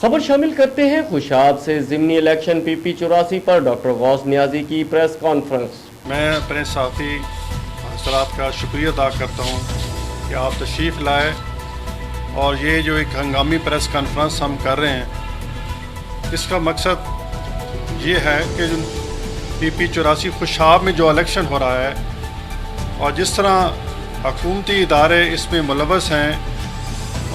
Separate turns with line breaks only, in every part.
खबर शामिल करते हैं खुशाब से ज़िमनी इलेक्शन PP 84 पर डॉक्टर गौस नियाजी की प्रेस कॉन्फ्रेंस।
मैं अपने साथी हजरात का शुक्रिया अदा करता हूँ कि आप तशरीफ़ लाए और ये जो एक हंगामी प्रेस कॉन्फ्रेंस हम कर रहे हैं, इसका मकसद ये है कि PP 84 खुशाब में जो इलेक्शन हो रहा है और जिस तरह हुकूमती इदारे इसमें मुलव्वस हैं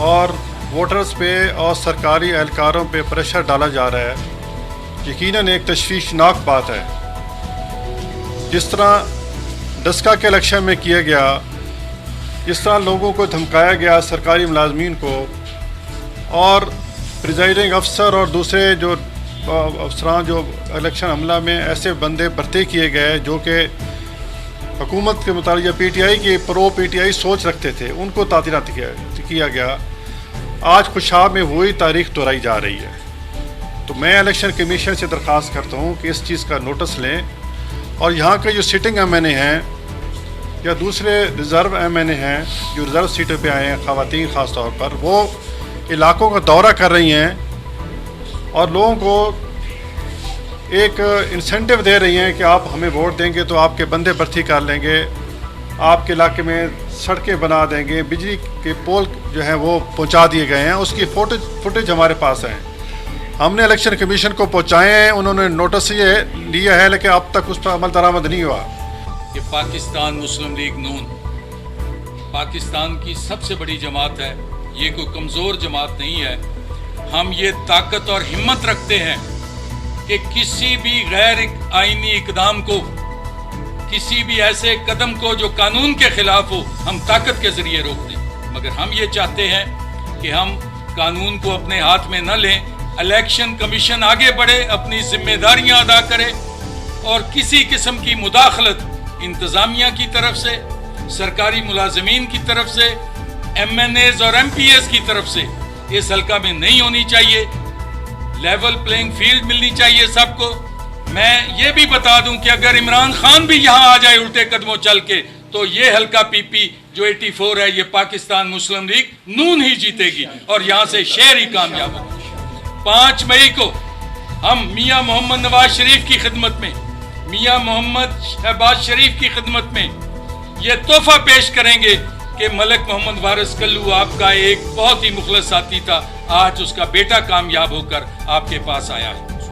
और वोटर्स पे और सरकारी एहलकारों पे प्रेशर डाला जा रहा है, यकीनन एक तशवीशनाक बात है। जिस तरह डस्का के इलेक्शन में किया गया, जिस तरह लोगों को धमकाया गया, सरकारी मुलाजमीन को, और प्रिजाइडिंग अफसर और दूसरे जो अफसरान जो इलेक्शन हमला में ऐसे बंदे भर्ती किए गए जो कि हुकूमत के मुताबिक PTI की प्रो PTI सोच रखते थे, उनको तातीरात किया गया। आज खुशाब में वही तारीख दोहराई जा रही है। तो मैं इलेक्शन कमीशन से दरख्वास्त करता हूँ कि इस चीज़ का नोटिस लें और यहाँ के जो सिटिंग MNA हैं या दूसरे रिज़र्व MNA हैं जो रिज़र्व सीटों पे आए हैं, ख़वातीन ख़ास तौर पर, वो इलाकों का दौरा कर रही हैं और लोगों को एक इंसेंटिव दे रही हैं कि आप हमें वोट देंगे तो आपके बंदे भर्ती कर लेंगे, आपके इलाके में सड़कें बना देंगे, बिजली के पोल जो हैं वो पहुंचा दिए गए हैं। उसकी फुटेज हमारे पास है, हमने इलेक्शन कमीशन को पहुंचाए हैं, उन्होंने नोटिस ये लिया है लेकिन अब तक उस पर अमल दरामद नहीं हुआ।
कि पाकिस्तान मुस्लिम लीग नून पाकिस्तान की सबसे बड़ी जमात है, ये कोई कमज़ोर जमात नहीं है। हम ये ताकत और हिम्मत रखते हैं कि किसी भी गैर आईनी इकदाम को, किसी भी ऐसे कदम को जो कानून के खिलाफ हो, हम ताकत के जरिए रोक दें। मगर हम ये चाहते हैं कि हम कानून को अपने हाथ में न लें, इलेक्शन कमीशन आगे बढ़े, अपनी जिम्मेदारियां अदा करे और किसी किस्म की मुदाखलत इंतज़ामिया की तरफ से, सरकारी मुलाजमीन की तरफ से, MNAs और MPs की तरफ से इस हल्का में नहीं होनी चाहिए। लेवल प्लेइंग फील्ड मिलनी चाहिए सबको। मैं ये भी बता दूं कि अगर इमरान खान भी यहाँ आ जाए उल्टे कदमों चल के, तो ये हल्का PP जो 84 है, ये पाकिस्तान मुस्लिम लीग नून ही जीतेगी और यहाँ से शेर ही कामयाब होगी। 5 मई को हम मियाँ मोहम्मद नवाज शरीफ की खिदमत में, मियाँ मोहम्मद शहबाज शरीफ की खिदमत में ये तोहफा पेश करेंगे कि मलिक मोहम्मद वारिस कल्लू आपका एक बहुत ही मुखलस साथी था, आज उसका बेटा कामयाब होकर आपके पास आया है।